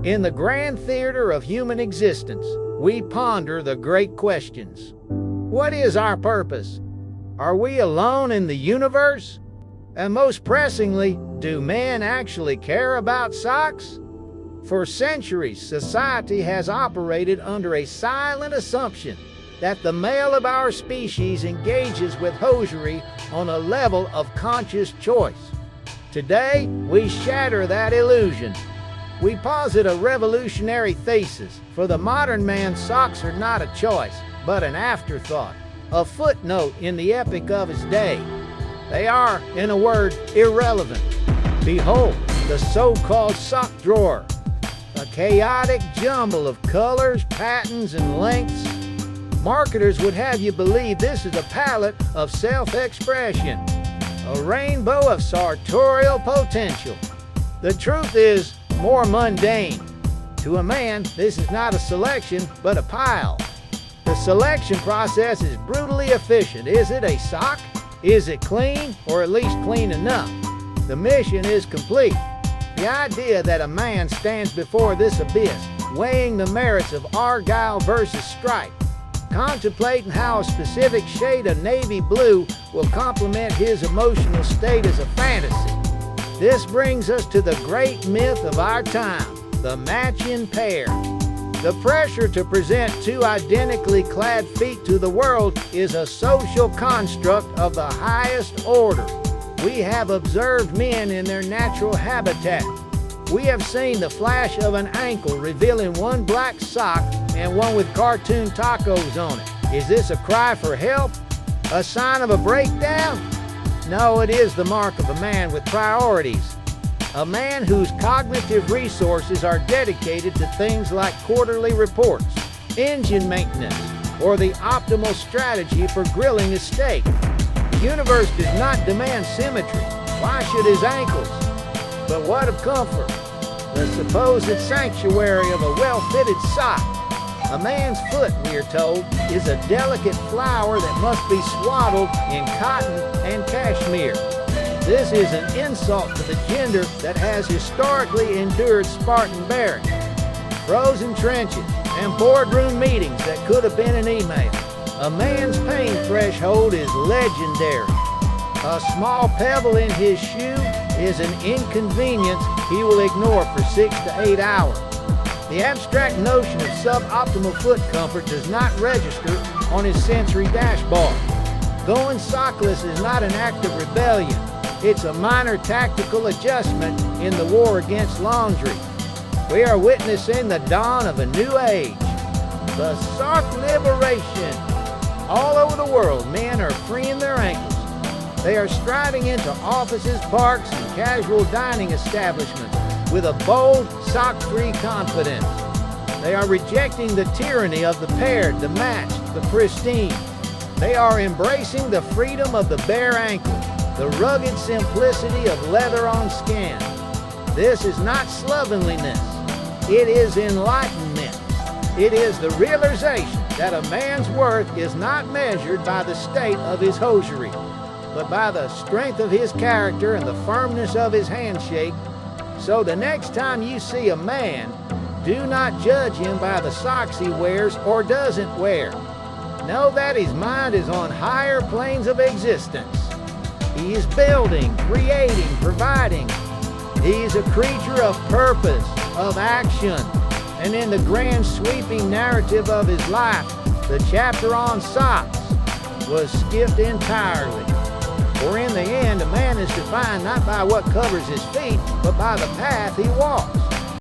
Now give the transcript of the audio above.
In the grand theater of human existence, we ponder the great questions. What is our purpose? Are we alone in the universe? And most pressingly, do men actually care about socks? For centuries, society has operated under a silent assumption that the male of our species engages with hosiery on a level of conscious choice. Today, we shatter that illusion. We posit a revolutionary thesis. For the modern man, socks are not a choice, but an afterthought, a footnote in the epic of his day. They are, in a word, irrelevant. Behold, the so-called sock drawer, a chaotic jumble of colors, patterns, and lengths. Marketers would have you believe this is a palette of self-expression, a rainbow of sartorial potential. The truth is more mundane. To a man, this is not a selection, but a pile. The selection process is brutally efficient. Is it a sock? Is it clean, or at least clean enough? The mission is complete. The idea that a man stands before this abyss, weighing the merits of Argyle versus Stripe, contemplating how a specific shade of navy blue will complement his emotional state as a fantasy. This brings us to the great myth of our time, the matching pair. The pressure to present two identically clad feet to the world is a social construct of the highest order. We have observed men in their natural habitat. We have seen the flash of an ankle revealing one black sock and one with cartoon tacos on it. Is this a cry for help? A sign of a breakdown? No, it is the mark of a man with priorities. A man whose cognitive resources are dedicated to things like quarterly reports, engine maintenance, or the optimal strategy for grilling a steak. The universe does not demand symmetry. Why should his ankles? But what of comfort? The supposed sanctuary of a well-fitted sock. A man's foot, we are told, is a delicate flower that must be swaddled in cotton and cashmere. This is an insult to the gender that has historically endured Spartan barracks, frozen trenches, and boardroom meetings that could have been an email. A man's pain threshold is legendary. A small pebble in his shoe is an inconvenience he will ignore for 6 to 8 hours. The abstract notion of suboptimal foot comfort does not register on his sensory dashboard. Going sockless is not an act of rebellion. It's a minor tactical adjustment in the war against laundry. We are witnessing the dawn of a new age, the sock liberation. All over the world, men are freeing their ankles. They are striding into offices, parks, and casual dining establishments with a bold, sock-free confidence. They are rejecting the tyranny of the paired, the matched, the pristine. They are embracing the freedom of the bare ankle, the rugged simplicity of leather on skin. This is not slovenliness. It is enlightenment. It is the realization that a man's worth is not measured by the state of his hosiery, but by the strength of his character and the firmness of his handshake. So the next time you see a man, do not judge him by the socks he wears or doesn't wear. Know that his mind is on higher planes of existence. He is building, creating, providing. He is a creature of purpose, of action. And in the grand sweeping narrative of his life, the chapter on socks was skipped entirely. For in the end, a man is defined not by what covers his feet, but by the path he walks.